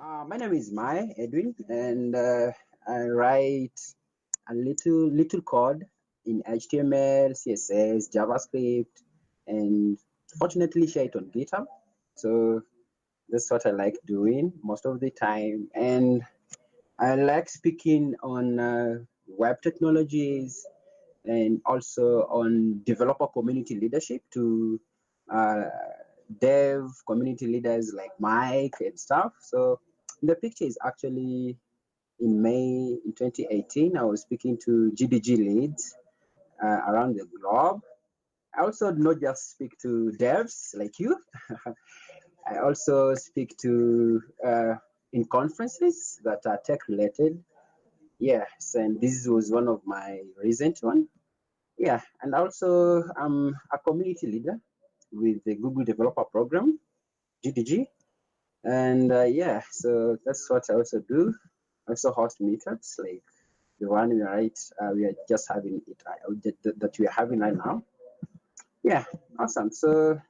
My name is Maye, Edwin, and I write a little code in HTML, CSS, JavaScript, and fortunately share it on GitHub. So that's what I like doing most of the time, and I like speaking on web technologies and also on developer community leadership to uh, dev community leaders like Mike and stuff. So the picture is actually in May in 2018. I was speaking to GDG leads around the globe. I also not just speak to devs like you. I also speak to in conferences that are tech related. Yes, and this was one of my recent one. Yeah, and also I'm a community leader with the Google Developer Program, GDG. And yeah, so that's what I also do. I also host meetups like the one we are just having it that we are having right now. Yeah, awesome. So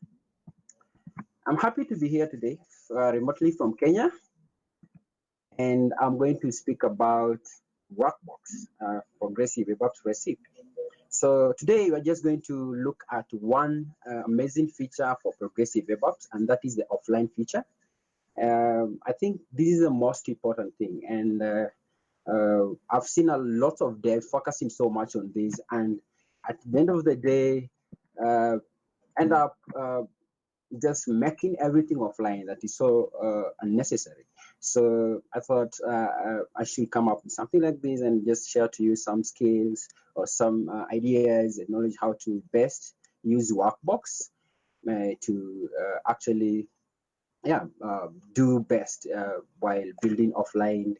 I'm happy to be here today, remotely from Kenya, and I'm going to speak about Workbox Progressive Workbox recipe. So today we're just going to look at one amazing feature for Progressive Web Apps, and that is the offline feature. I think this is the most important thing, and I've seen a lot of devs focusing so much on this, and at the end of the day, end up just making everything offline that is so unnecessary. So I thought I should come up with something like this and just share to you some skills or some ideas and knowledge how to best use Workbox to actually do best while building offline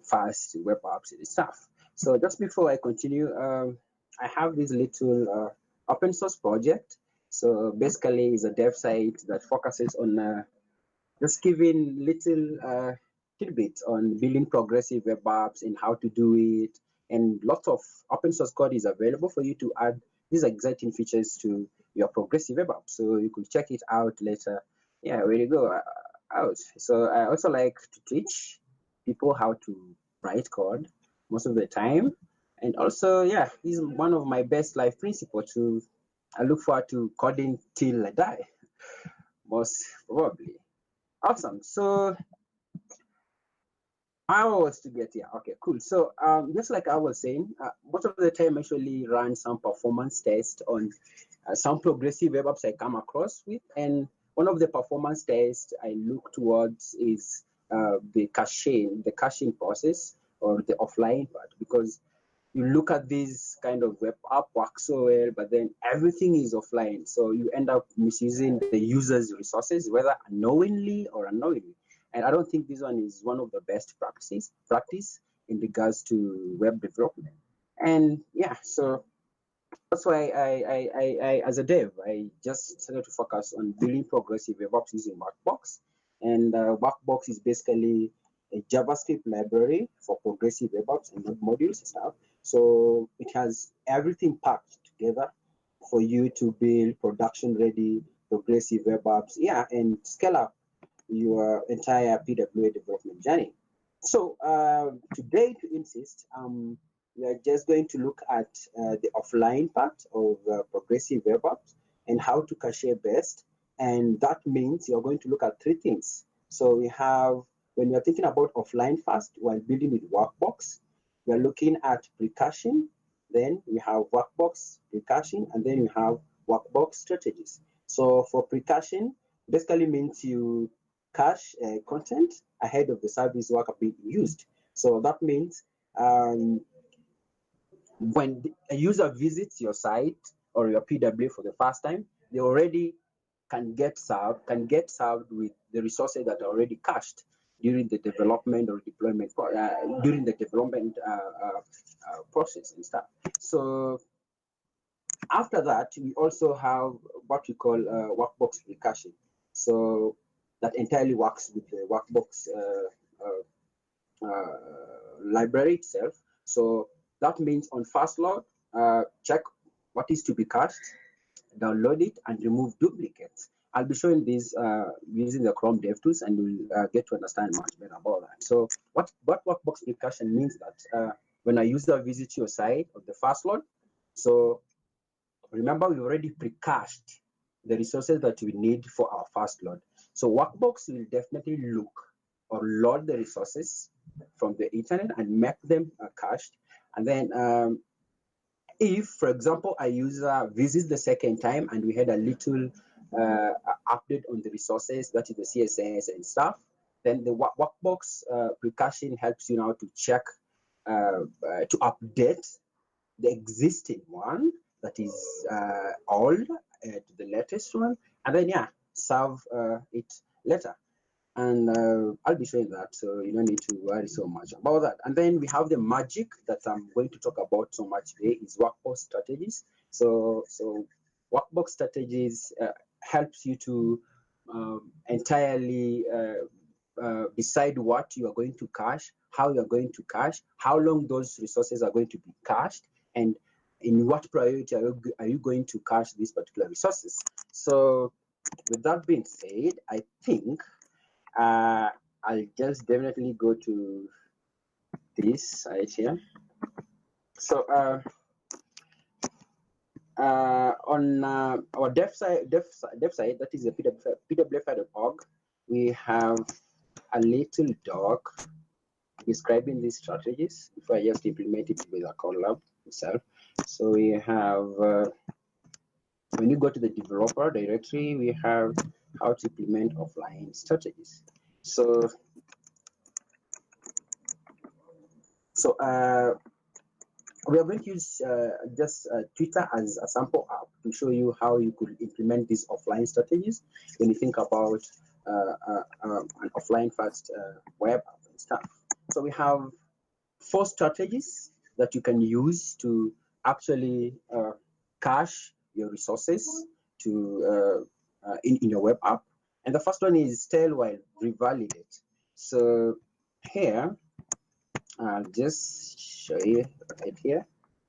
fast web apps and stuff. So just before I continue, I have this little open source project. So basically, it's a dev site that focuses on just giving little tidbits on building progressive web apps and how to do it. And lots of open source code is available for you to add these exciting features to your progressive web app. So you could check it out later. Yeah, where you go out. So I also like to teach people how to write code most of the time. And also, yeah, this is one of my best life principles to I look forward to coding till I die, most probably. Awesome. So I was to get here. Okay, cool. So just like I was saying, most of the time I actually run some performance tests on some progressive web apps I come across with. And one of the performance tests I look towards is the caching process or the offline part, because you look at this kind of web app works so well, but then everything is offline. So you end up misusing the user's resources, whether unknowingly or unknowingly. And I don't think this one is one of the best practice in regards to web development. And yeah, so that's why as a dev, I just started to focus on building progressive web apps using Workbox. And Workbox is basically a JavaScript library for progressive web apps and modules and stuff. So it has everything packed together for you to build production-ready progressive web apps, yeah, and scale up your entire PWA development journey. So today, to insist, we are just going to look at the offline part of progressive web apps and how to cache best. And that means you're going to look at three things. So we have, when you're thinking about offline first, while building with Workbox, we're looking at precaching. Then we have Workbox precaching, and then we have Workbox strategies. So for precaching, basically means you cache content ahead of the service worker being used. So that means when a user visits your site or your PW for the first time, they already can get served with the resources that are already cached during the development or deployment process and stuff. So after that, we also have what we call Workbox precaching. So that entirely works with the Workbox library itself. So that means on first load, check what is to be cached, download it, and remove duplicates. I'll be showing this using the Chrome DevTools, and you'll get to understand much better about that. So what Workbox precaution means that when a user visits your site of the first load, so remember we already pre-cached the resources that we need for our first load. So Workbox will definitely look or load the resources from the internet and make them cached. And then if, for example, a user visits the second time and we had a little update on the resources, that is the CSS and stuff, then the Workbox precaution helps you now to check, to update the existing one that is old to the latest one, and then yeah, serve it later. And I'll be showing that, so you don't need to worry so much about that. And then we have the magic that I'm going to talk about so much today is Workbox Strategies. So Workbox Strategies helps you to entirely decide what you are going to cache, how you are going to cache, how long those resources are going to be cached, and in what priority are you going to cache these particular resources. So with that being said, I think I'll just definitely go to this site here. So on our dev site, that is the pwfi.org, we have a little doc describing these strategies before I just implement it with a Colab itself. So we have, when you go to the developer directory, we have how to implement offline strategies. So we are going to use just Twitter as a sample app to show you how you could implement these offline strategies when you think about an offline first web app and stuff. So we have 4 strategies that you can use to actually cache your resources to in your web app. And the first one is stale while revalidate. So here, I'll just show you right here.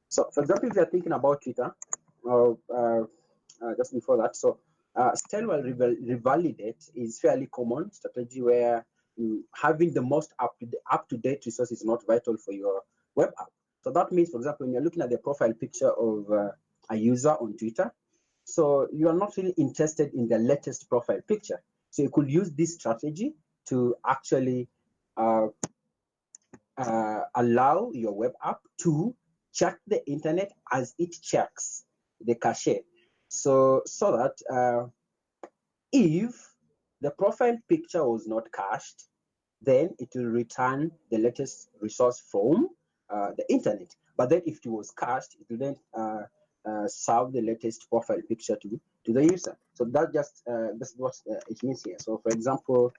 So for example, if you're thinking about Twitter, or just before that, so stale while revalidate is fairly common strategy where having the most up-to-date resource is not vital for your web app. So that means, for example, when you're looking at the profile picture of a user on Twitter, so you are not really interested in the latest profile picture. So you could use this strategy to actually allow your web app to check the internet as it checks the cache. So that if the profile picture was not cached, then it will return the latest resource from the internet. But then if it was cached, it will then serve the latest profile picture to the user. So that's what it means here. So for example,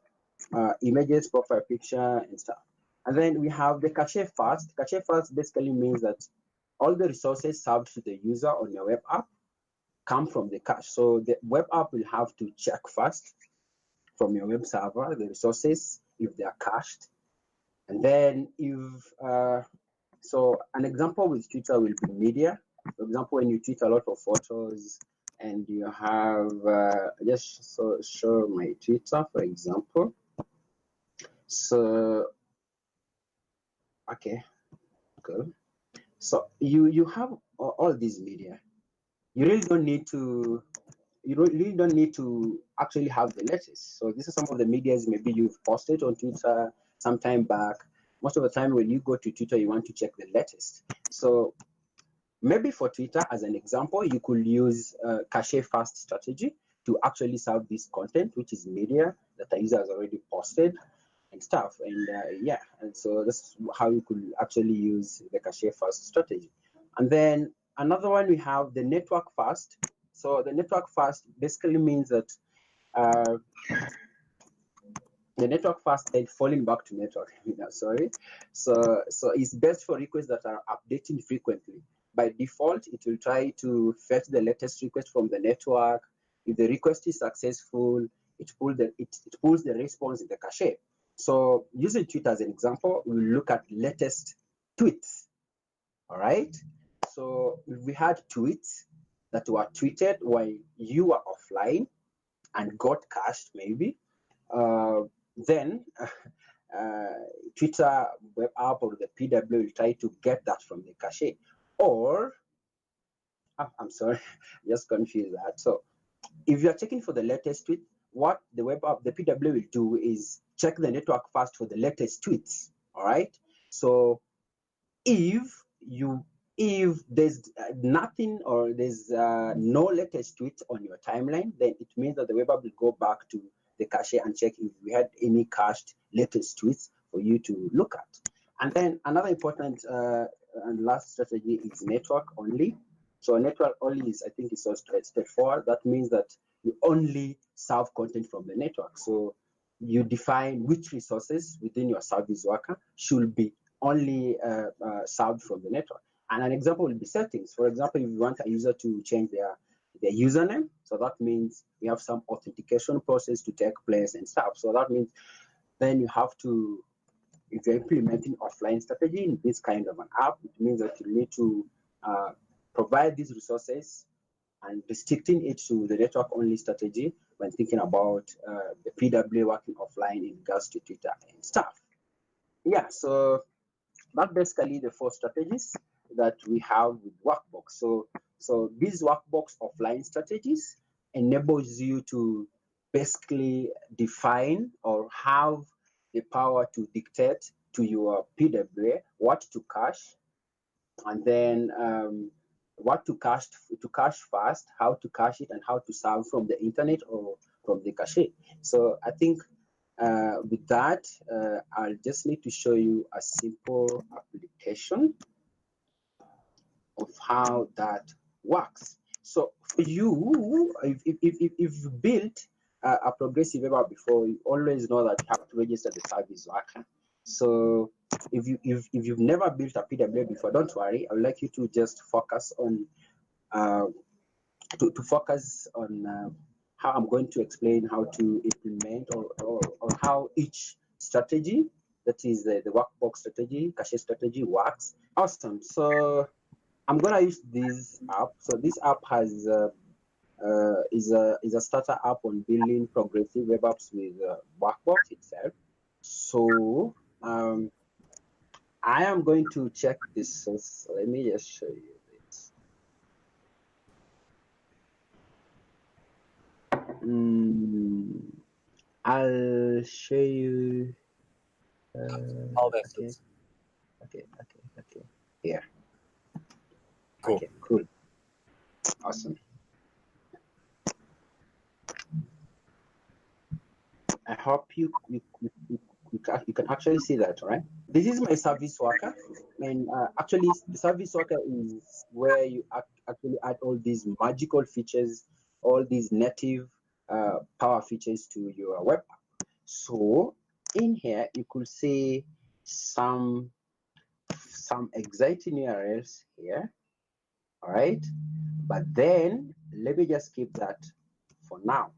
images, profile picture, and stuff. And then we have the cache first. Cache first basically means that all the resources served to the user on your web app come from the cache. So the web app will have to check first from your web server the resources if they are cached. And then if, so an example with Twitter will be media. For example, when you tweet a lot of photos and you have, just show my Twitter, for example. So, okay, cool. So you have all these media. You really don't need to actually have the latest. So these are some of the medias maybe you've posted on Twitter some time back. Most of the time when you go to Twitter, you want to check the latest. So maybe for Twitter, as an example, you could use cache first strategy to actually serve this content, which is media that a user has already posted and stuff. And yeah, and so that's how you could actually use the cache first strategy. And then another one, we have the network first. So the network first basically means that the network first and falling back to network, sorry. So it's best for requests that are updating frequently. By default, it will try to fetch the latest request from the network. If the request is successful, it pulls the response in the cache. So using Twitter as an example, we'll look at latest tweets. All right. So if we had tweets that were tweeted while you were offline, and got cached maybe, then Twitter web app or the PW will try to get that from the cache. Or, I'm sorry, just confused that. So if you're checking for the latest tweet, what the web app, the PW will do is check the network first for the latest tweets. All right. So if there's nothing or there's no latest tweet on your timeline, then it means that the web app will go back to the cache and check if we had any cached latest tweets for you to look at. And then another important and last strategy is network only. So network only is, I think, is so straightforward. That means that you only serve content from the network. So you define which resources within your service worker should be only served from the network. And an example will be settings. For example, if you want a user to change their username, so that means we have some authentication process to take place and stuff. So that means then you have to, if you're implementing offline strategy in this kind of an app, it means that you need to provide these resources and restricting it to the network only strategy when thinking about the PW working offline in regards to Twitter and stuff. Yeah, so that's basically the 4 strategies that we have with Workbox. So these Workbox offline strategies enables you to basically define or have the power to dictate to your PWA what to cache, and then what to cache first, how to cache it, and how to serve from the internet or from the cache. So I think with that, I'll just need to show you a simple application of how that works. So for you, if you built a progressive web app before, you always know that you have to register the service worker. So if you've never built a PWA before, don't worry. I would like you to just focus on focus on how I'm going to explain how to implement or how each strategy, that is the Workbox strategy, cache strategy, works. Awesome. So I'm gonna use this app. So this app has is a starter app on building progressive web apps with Workbox itself. So I am going to check this source. So let me just show you this. I'll show you. Okay. Here. Cool. Okay, cool. Awesome. I hope you can actually see that, right? This is my service worker, and actually the service worker is where you actually add all these magical features, all these native power features to your web app. So in here you could see some exciting URLs here, all right? But then let me just keep that for now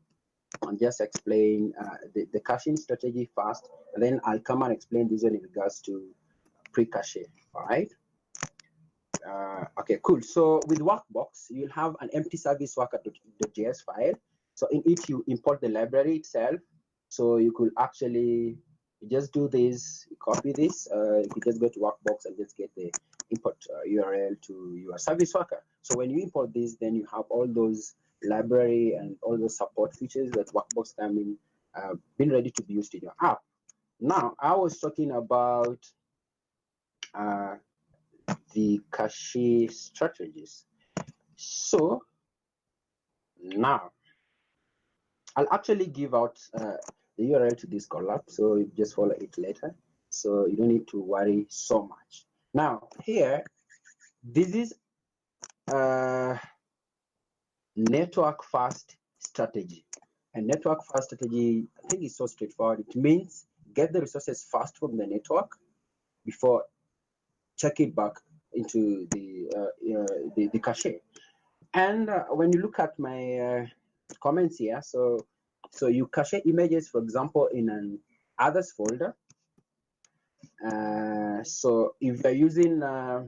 and just explain the caching strategy first, and then I'll come and explain this one in regards to pre-cache, all right? Okay, cool. So with Workbox, you'll have an empty service worker.js file. So in it, you import the library itself. So you could actually just do this, copy this. You could just go to Workbox and just get the import URL to your service worker. So when you import this, then you have all those library and all those support features that Workbox can be been ready to be used in your app. Now, I was talking about the cache strategies. So now I'll actually give out the URL to this collab, so you just follow it later. So you don't need to worry so much. Now here, this is network first strategy. And network first strategy, I think it's so straightforward. It means get the resources first from the network before check it back into the cache. And when you look at my comments here, so you cache images, for example, in an others folder. So if you're using a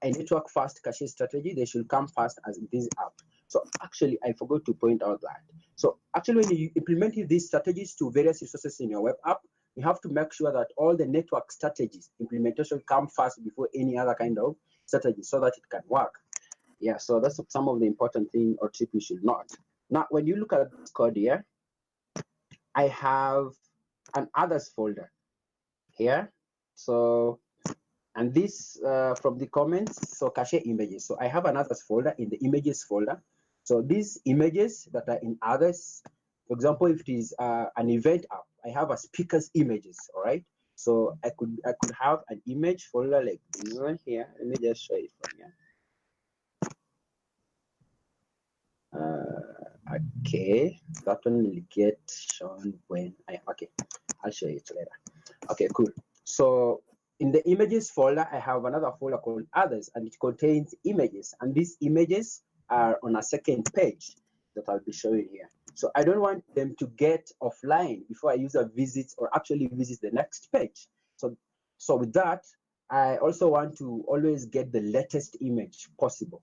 network first cache strategy, they should come first as this app. So actually, I forgot to point out that. So actually, when you implement these strategies to various resources in your web app, you have to make sure that all the network strategies implementation come first before any other kind of strategy so that it can work. Yeah, so that's some of the important thing or tip you should note. Now, when you look at this code here, I have an others folder here. So, and this from the comments, so cache images. So I have an others folder in the images folder. So these images that are in others, for example, if it is an event app, I have a speakers images, all right? So I could have an image folder like this one here. Let me just show it from here. Okay, that one will get shown when okay, I'll show it later. Okay, cool. So in the images folder, I have another folder called others, and it contains images, and these images are on a second page that I'll be showing here. So I don't want them to get offline before a user visits or actually visits the next page. So with that, I also want to always get the latest image possible.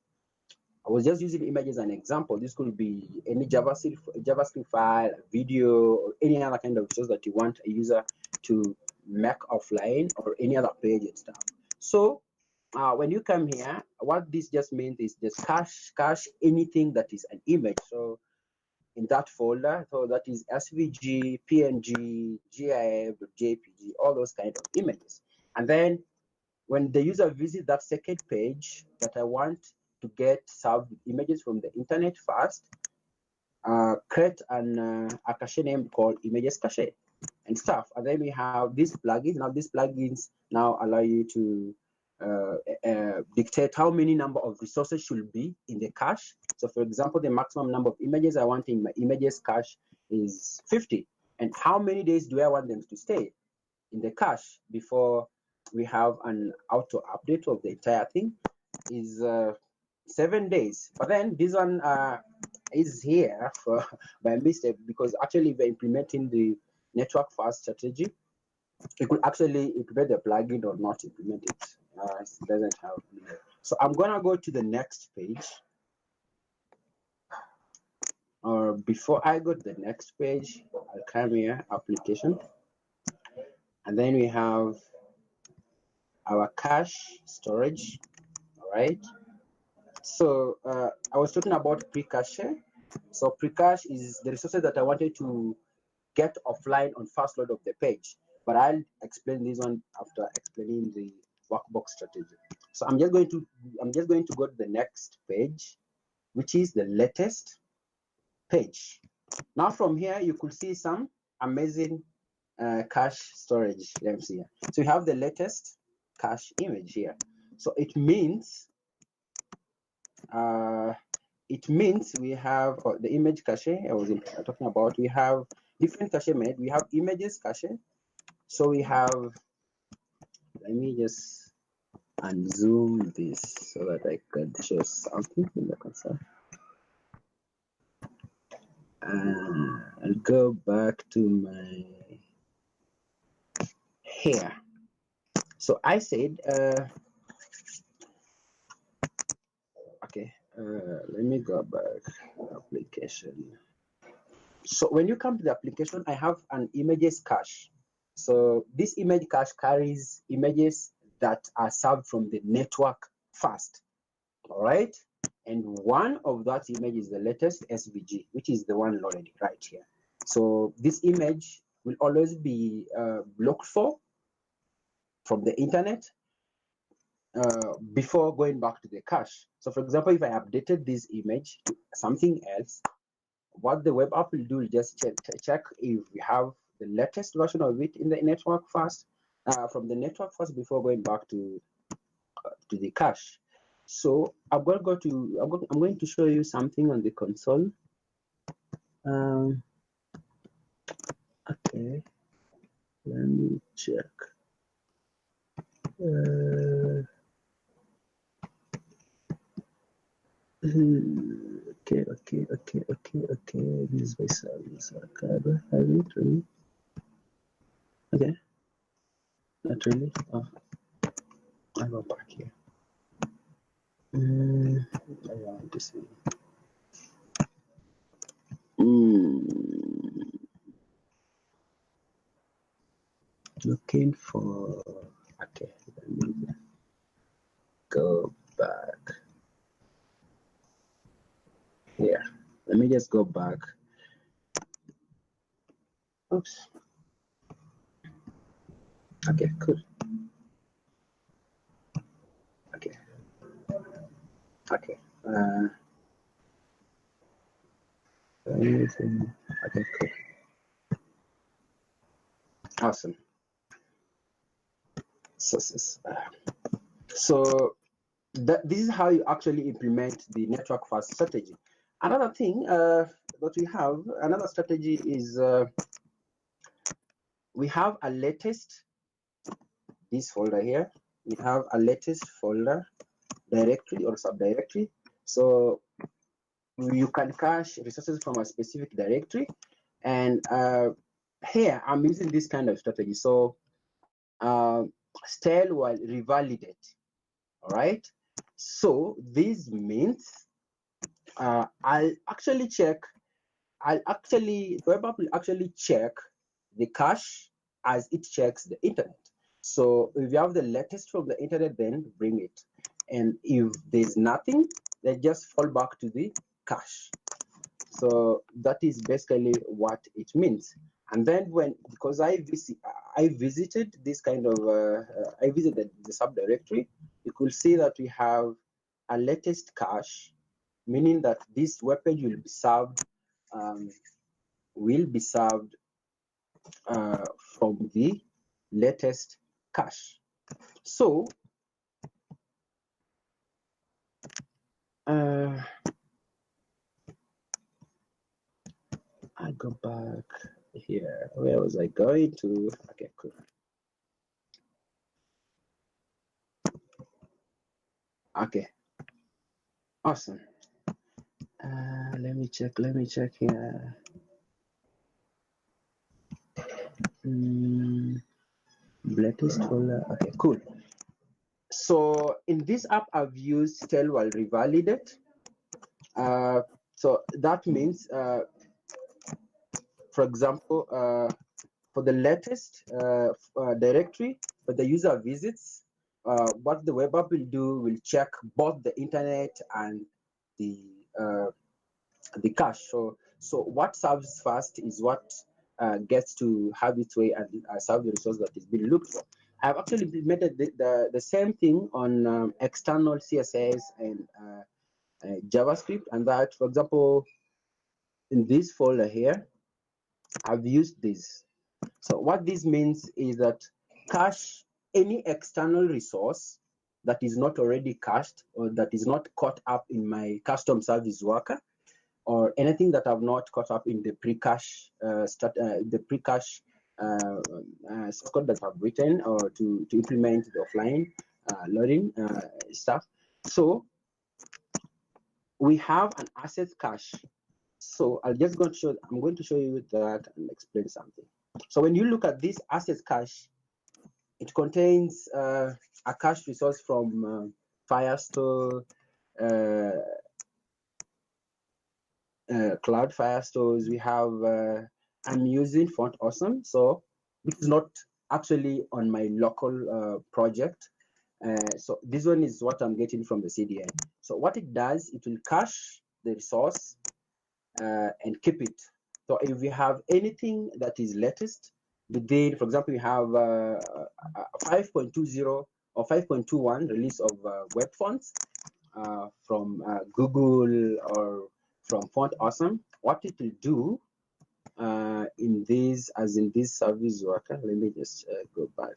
I was just using images as an example. This could be any JavaScript file, video, or any other kind of resource that you want a user to make offline or any other page and stuff. So when you come here, what this just means is just cache anything that is an image. So in that folder, so that is SVG, PNG, GIF, JPG, all those kind of images. And then when the user visits that second page that I want to get served images from the internet first, create a cache name called images cache and stuff. And then we have these plugins. Now these plugins now allow you to dictate how many number of resources should be in the cache. So for example, the maximum number of images I want in my images cache is 50. And how many days do I want them to stay in the cache before we have an auto update of the entire thing is 7 days. But then this one is here for by mistake, because actually we're implementing the network first strategy. You could actually implement the plugin or not implement it. It doesn't have. So I'm gonna go to the next page. Or before I go to the next page, I'll come here, application, and then we have our cache storage. All right. So I was talking about Precursor. So Precursor is the resources that I wanted to get offline on first load of the page. But I'll explain this one after explaining the workbox strategy. So I'm just going to go to the next page, which is the latest page. Now from here you could see some amazing cache storage. Let me see here. So you have the latest cache image here. So it means we have the image cache I was talking about. We have different cache made. We have images cache. So we have, let me just unzoom this so that I can show something in the console. I'll go back to my here. So I said, okay, let me go back application. So when you come to the application, I have an images cache. So this image cache carries images that are served from the network first. All right. And one of that image is the latest SVG, which is the one loaded right here. So this image will always be looked for from the internet before going back to the cache. So for example, if I updated this image to something else, what the web app will do is just check if we have the latest version of it in the network first, from the network first before going back to the cache. So I'm going to show you something on the console. Okay, let me check. Okay. This is my service. Okay, do I have it really? Okay, not really. Oh, I'll go back here. I want to see. Looking for, okay, let me go back here. Let me just go back. Oops. Okay, cool. Okay. Okay. Okay, cool. Awesome. So this is how you actually implement the network first strategy. Another thing that we have, another strategy is we have a latest, this folder here. We have a latest folder directory or subdirectory. So you can cache resources from a specific directory. And here I'm using this kind of strategy. So stale while revalidate. All right. So this means I'll actually Web will actually check the cache as it checks the internet. So if you have the latest from the internet, then bring it. And if there's nothing, then just fall back to the cache. So that is basically what it means. And then because I visited this kind of, I visited the subdirectory, you could see that we have a latest cache, meaning that this web page will be served from the latest cache. So I go back here. Where was I going to? Okay, cool. Okay, awesome. Let me check here. Latest folder. Okay, cool. So in this app, I've used stale while revalidate. So that means, for example, for the latest directory, for the user visits, what the web app will do will check both the internet and the cache. So what serves first is what gets to have its way and serve the resource that is being looked for. I've actually implemented the same thing on external CSS and JavaScript, and that, for example, in this folder here, I've used this. So what this means is that cache any external resource that is not already cached or that is not caught up in my custom service worker, or anything that I've not caught up in the pre-cache code that I've written, or to implement the offline loading stuff. So we have an asset cache. So I'm going to show you that and explain something. So when you look at this asset cache, it contains a cache resource from Firestore, Cloud Firestores. We have, I'm using Font Awesome. So this is not actually on my local project. So this one is what I'm getting from the CDN. So what it does, it will cache the resource and keep it. So if we have anything that is latest, within, for example, we have 5.20 or 5.21 release of web fonts from Google or from Font Awesome, what it will do in this service worker, let me just go back.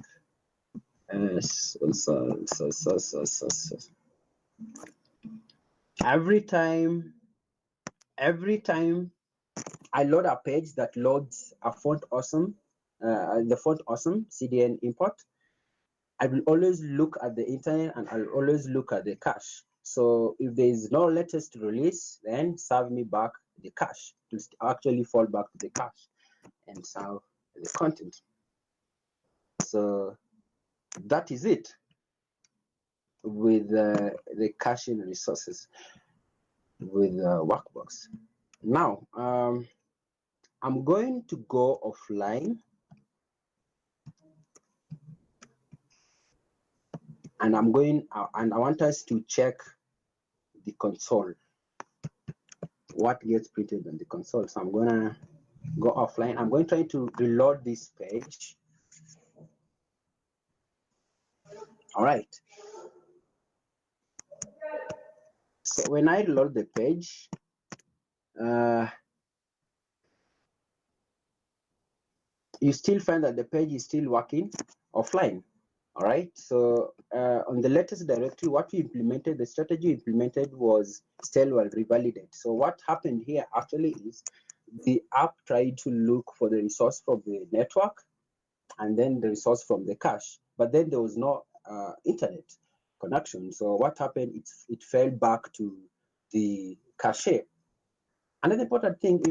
Every time I load a page that loads a Font Awesome, the Font Awesome CDN import, I will always look at the internet and I'll always look at the cache. So if there is no latest release, then serve me back the cache to actually fall back to the cache and serve the content. So that is it with the caching resources with Workbox. Now, I'm going to go offline, and I want us to check the console, what gets printed on the console. So I'm gonna go offline. I'm going to try to reload this page. All right. So when I reload the page, you still find that the page is still working offline. All right. So on the latest directory, what we implemented, the strategy implemented was still will revalidate. So what happened here actually is the app tried to look for the resource from the network and then the resource from the cache, but then there was no internet connection. So what happened? It fell back to the cache. Another important thing,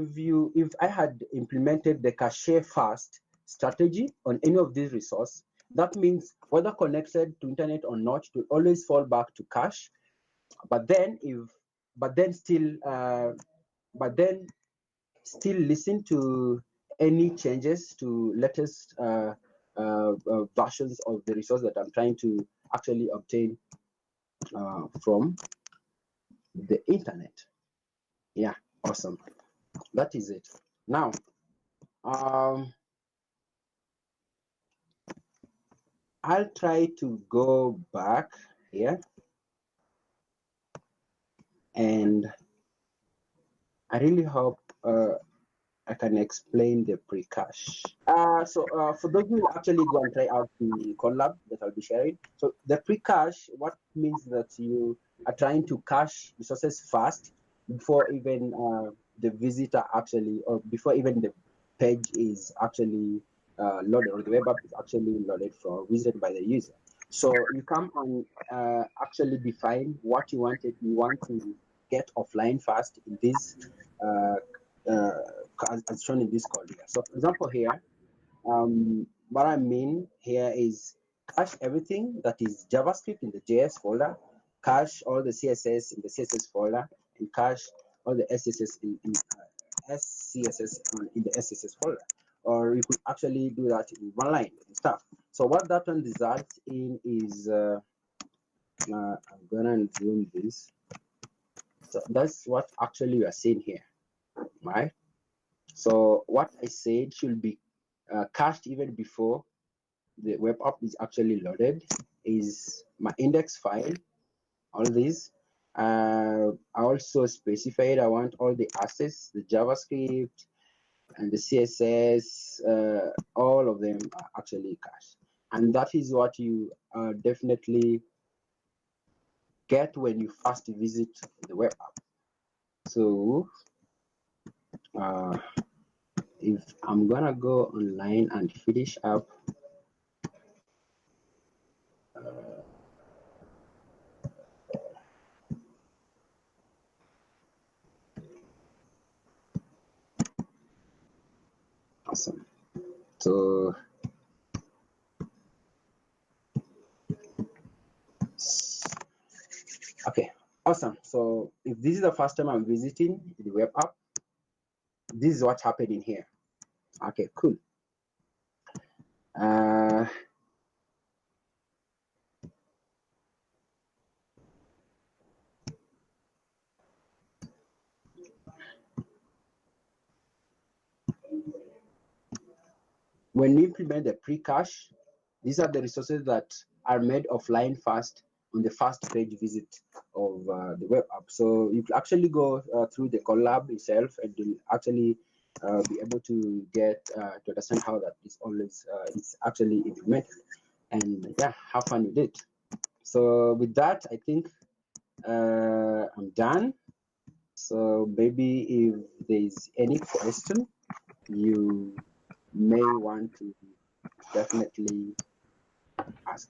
if I had implemented the cache first strategy on any of these resources, that means whether connected to internet or not, it will always fall back to cache. But then still listen to any changes to latest versions of the resource that I'm trying to actually obtain from the internet. Yeah, awesome. That is it. Now, I'll try to go back here, and I really hope I can explain the pre-cache. For those who actually go and try out the collab that I'll be sharing, so the pre-cache, what means that you are trying to cache resources fast before even the visitor actually, or before even the page is actually loaded, or the web app is actually loaded for visited by the user. So you come and actually define what you wanted. You want to get offline fast in this as shown in this code here. So for example here, what I mean here is cache everything that is JavaScript in the JS folder, cache all the CSS in the CSS folder, and cache all the SCSS in SCSS in the SCSS folder. Or you could actually do that in one line and stuff. So what that one results in is, I'm gonna zoom this. So that's what actually we are seeing here, right? So what I said should be cached even before the web app is actually loaded is my index file, all these. I also specified I want all the assets, the JavaScript and the CSS, all of them are actually cached. And that is what you definitely get when you first visit the web app. So if I'm gonna go online and finish up awesome. So okay, awesome. So if this is the first time I'm visiting the web app, this is what happened in here. Okay, cool. When we implement the pre-cache, these are the resources that are made offline fast on the first page visit of the web app. So you can actually go through the collab itself, and you'll actually be able to get to understand how that is always it's actually implemented. And yeah, have fun with it. So with that, I think I'm done. So maybe if there's any question, you may want to definitely ask.